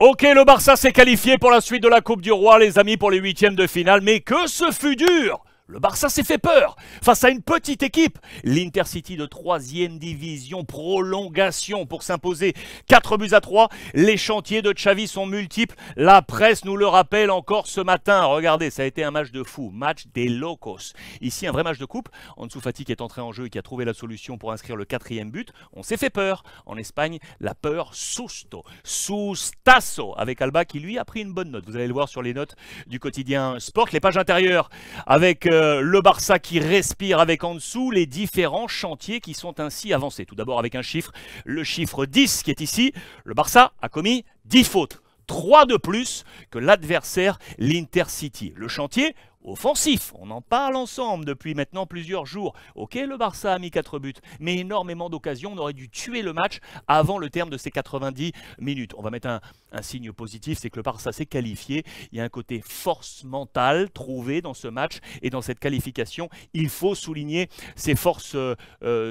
Ok, le Barça s'est qualifié pour la suite de la Coupe du Roi, les amis, pour les huitièmes de finale. Mais que ce fut dur! Le Barça s'est fait peur face à une petite équipe. L'Intercity de 3e division, prolongation pour s'imposer 4-3. Les chantiers de Xavi sont multiples. La presse nous le rappelle encore ce matin. Regardez, ça a été un match de fou, match des locos. Ici, un vrai match de coupe. Ansu Fati qui est entré en jeu et qui a trouvé la solution pour inscrire le 4e but. On s'est fait peur. En Espagne, la peur susto, sustasso, avec Alba qui lui a pris une bonne note. Vous allez le voir sur les notes du quotidien Sport. Les pages intérieures avec le Barça qui respire avec en dessous les différents chantiers qui sont ainsi avancés. Tout d'abord avec un chiffre, le chiffre 10 qui est ici. Le Barça a commis 10 fautes, 3 de plus que l'adversaire l'Intercity. Le chantier offensif, on en parle ensemble depuis maintenant plusieurs jours. Ok, le Barça a mis 4 buts, mais énormément d'occasions. On aurait dû tuer le match avant le terme de ces 90 minutes. On va mettre un signe positif, c'est que le Barça s'est qualifié. Il y a un côté force mentale trouvé dans ce match et dans cette qualification. Il faut souligner ces forces,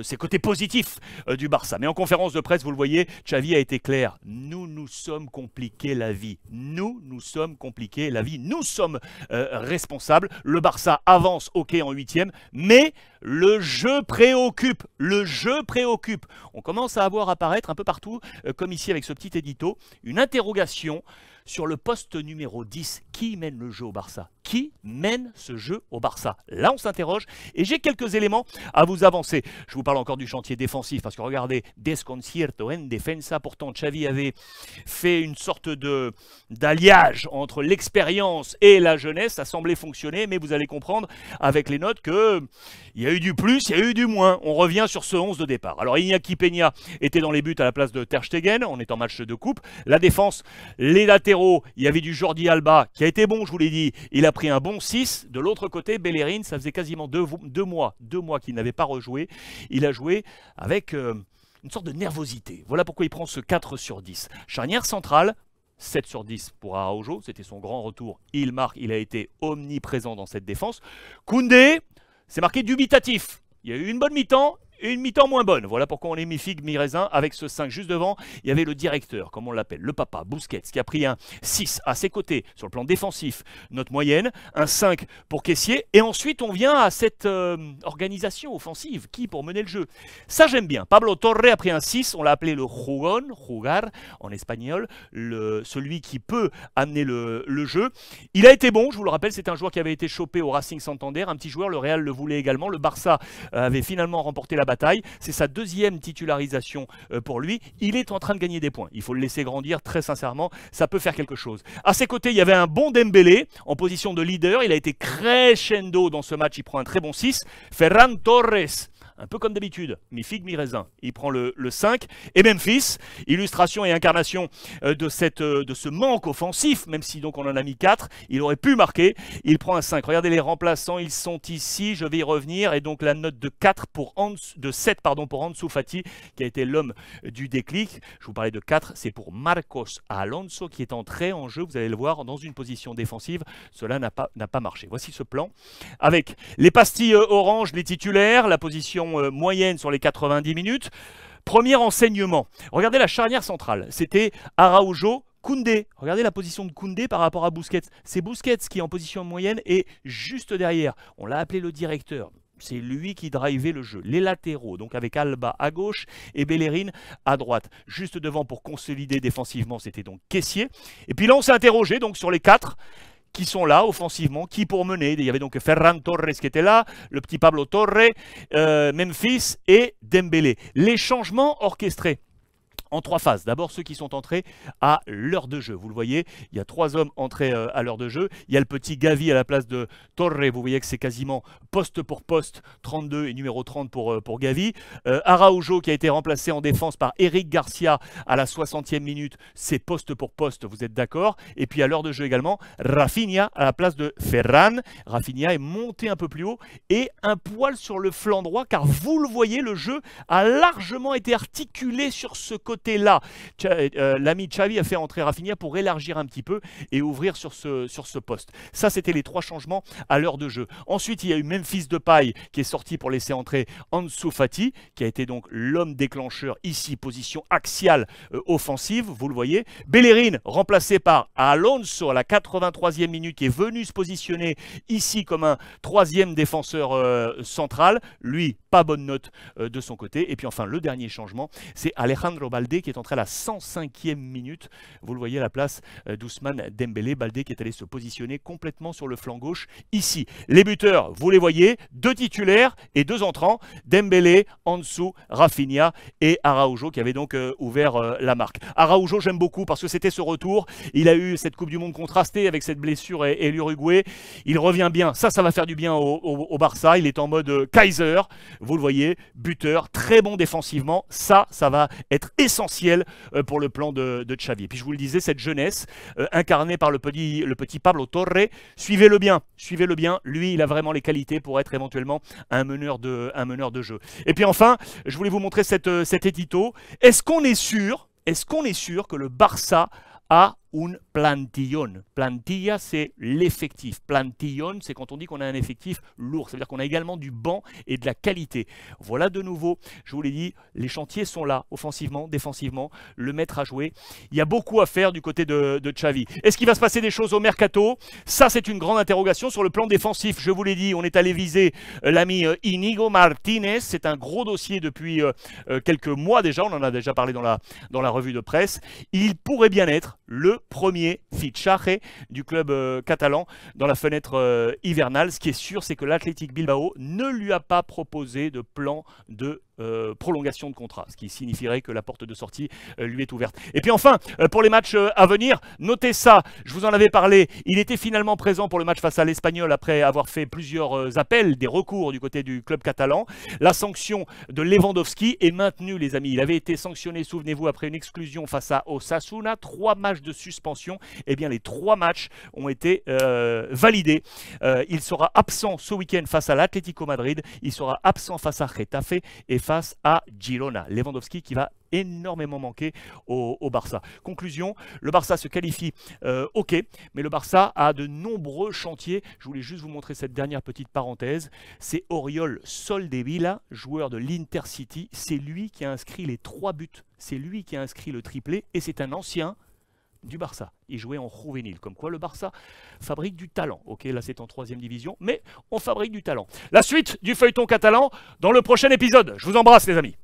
ces côtés positifs du Barça. Mais en conférence de presse, vous le voyez, Xavi a été clair. Nous sommes compliqués la vie. Nous sommes compliqués la vie. Nous sommes responsables. Le Barça avance, ok, en 8e, mais le jeu préoccupe. Le jeu préoccupe. On commence à voir apparaître un peu partout, comme ici avec ce petit édito, une interrogation sur le poste numéro 10. Qui mène le jeu au Barça? Qui mène ce jeu au Barça? Là, on s'interroge et j'ai quelques éléments à vous avancer. Je vous parle encore du chantier défensif parce que regardez, desconcierto en defensa. Pourtant, Xavi avait fait une sorte d'alliage entre l'expérience et la jeunesse. Ça semblait fonctionner, mais vous allez comprendre avec les notes qu'il y a eu du plus, il y a eu du moins. On revient sur ce 11 de départ. Alors, Iñaki Peña était dans les buts à la place de Ter Stegen. On est en match de coupe. La défense, les latéraux, il y avait du Jordi Alba qui a été bon, je vous l'ai dit. Il a pris un bon 6. De l'autre côté, Bellerin, ça faisait quasiment deux mois qu'il n'avait pas rejoué. Il a joué avec une sorte de nervosité. Voilà pourquoi il prend ce 4 sur 10. Charnière centrale, 7 sur 10 pour Araujo. C'était son grand retour. Il marque, il a été omniprésent dans cette défense. Koundé, c'est marqué dubitatif. Il y a eu une bonne mi-temps. Une mi-temps moins bonne. Voilà pourquoi on est mi-figue, mi-raisin. Avec ce 5 juste devant, il y avait le directeur, comme on l'appelle, le papa, Busquets, qui a pris un 6 à ses côtés sur le plan défensif, note moyenne, un 5 pour Kessié. Et ensuite, on vient à cette organisation offensive. Qui pour mener le jeu? Ça, j'aime bien. Pablo Torre a pris un 6. On l'a appelé le jugón, jugar en espagnol, celui qui peut amener le jeu. Il a été bon, je vous le rappelle, c'est un joueur qui avait été chopé au Racing Santander. Un petit joueur, le Real le voulait également. Le Barça avait finalement remporté la bataille. C'est sa 2e titularisation pour lui. Il est en train de gagner des points. Il faut le laisser grandir très sincèrement. Ça peut faire quelque chose. À ses côtés, il y avait un bon Dembélé en position de leader. Il a été crescendo dans ce match. Il prend un très bon 6. Ferran Torres, un peu comme d'habitude, mi-figue, mi-raisin. Il prend le 5. Et Memphis, illustration et incarnation de ce manque offensif, même si donc on en a mis 4. Il aurait pu marquer. Il prend un 5. Regardez les remplaçants, ils sont ici. Je vais y revenir. Et donc la note de 7 pour Ansu Fati, qui a été l'homme du déclic. Je vous parlais de 4. C'est pour Marcos Alonso, qui est entré en jeu. Vous allez le voir, dans une position défensive. Cela n'a pas marché. Voici ce plan. Avec les pastilles orange, les titulaires, la position moyenne sur les 90 minutes. Premier enseignement. Regardez la charnière centrale. C'était Araujo, Koundé. Regardez la position de Koundé par rapport à Busquets. C'est Busquets qui est en position moyenne et juste derrière. On l'a appelé le directeur. C'est lui qui drivait le jeu. Les latéraux, donc avec Alba à gauche et Bellerin à droite. Juste devant pour consolider défensivement, c'était donc Kessié. Et puis là, on s'est interrogé donc sur les 4 qui sont là offensivement, qui pour mener. Il y avait donc Ferran Torres qui était là, le petit Pablo Torre, Memphis et Dembélé. Les changements orchestrés en 3 phases. D'abord, ceux qui sont entrés à l'heure de jeu. Vous le voyez, il y a 3 hommes entrés à l'heure de jeu. Il y a le petit Gavi à la place de Torre. Vous voyez que c'est quasiment poste pour poste, 32 et numéro 30 pour Gavi. Araujo qui a été remplacé en défense par Eric Garcia à la 60e minute. C'est poste pour poste, vous êtes d'accord? Et puis à l'heure de jeu également, Rafinha à la place de Ferran. Rafinha est monté un peu plus haut et un poil sur le flanc droit car vous le voyez, le jeu a largement été articulé sur ce côté Notez-la, l'ami Xavi a fait entrer Rafinha pour élargir un petit peu et ouvrir sur ce poste. Ça, c'était les 3 changements à l'heure de jeu. Ensuite, il y a eu Memphis Depay qui est sorti pour laisser entrer Ansu Fati, qui a été donc l'homme déclencheur ici, position axiale offensive, vous le voyez. Bellerin, remplacé par Alonso à la 83e minute, qui est venu se positionner ici comme un 3e défenseur central. Lui, pas bonne note de son côté. Et puis enfin, le dernier changement, c'est Alejandro Balde qui est entré à la 105e minute. Vous le voyez à la place d'Ousmane Dembélé. Balde qui est allé se positionner complètement sur le flanc gauche ici. Les buteurs, vous les voyez, 2 titulaires et 2 entrants. Dembélé, Ansu, Rafinha et Araujo qui avait donc ouvert la marque. Araujo, j'aime beaucoup parce que c'était ce retour. Il a eu cette Coupe du Monde contrastée avec cette blessure et l'Uruguay. Il revient bien. Ça va faire du bien au Barça. Il est en mode Kaiser. Vous le voyez, buteur, très bon défensivement. Ça va être essentiel pour le plan de Xavi. Et puis je vous le disais, cette jeunesse incarnée par le petit Pablo Torre, suivez-le bien. Lui, il a vraiment les qualités pour être éventuellement un meneur de jeu. Et puis enfin, je voulais vous montrer cet édito. Est-ce qu'on est sûr que le Barça a un plantillon? Plantilla, c'est l'effectif. Plantillon, c'est quand on dit qu'on a un effectif lourd. Ça veut dire qu'on a également du banc et de la qualité. Voilà de nouveau, je vous l'ai dit, les chantiers sont là, offensivement, défensivement, le maître à jouer. Il y a beaucoup à faire du côté de Xavi. Est-ce qu'il va se passer des choses au mercato? Ça, c'est une grande interrogation sur le plan défensif. Je vous l'ai dit, on est allé viser l'ami Inigo Martinez. C'est un gros dossier depuis quelques mois déjà. On en a déjà parlé dans la revue de presse. Il pourrait bien être le premier fichaje du club catalan dans la fenêtre hivernale. Ce qui est sûr, c'est que l'Athletic Bilbao ne lui a pas proposé de plan de prolongation de contrat, ce qui signifierait que la porte de sortie lui est ouverte. Et puis enfin, pour les matchs à venir, notez ça, je vous en avais parlé, il était finalement présent pour le match face à l'Espagnol après avoir fait plusieurs appels, des recours du côté du club catalan. La sanction de Lewandowski est maintenue, les amis. Il avait été sanctionné, souvenez-vous, après une exclusion face à Osasuna, 3 matchs de suspension. Eh bien, les 3 matchs ont été validés. Il sera absent ce week-end face à l'Atlético Madrid, il sera absent face à Getafe et face à Girona. Lewandowski qui va énormément manquer au Barça. Conclusion, le Barça se qualifie, ok, mais le Barça a de nombreux chantiers. Je voulais juste vous montrer cette dernière petite parenthèse. C'est Oriol Soldevilla, joueur de l'Intercity. C'est lui qui a inscrit les 3 buts. C'est lui qui a inscrit le triplé et c'est un ancien du Barça. Il jouait en juvénile. Comme quoi le Barça fabrique du talent. Ok, là c'est en 3e division, mais on fabrique du talent. La suite du feuilleton catalan dans le prochain épisode. Je vous embrasse les amis.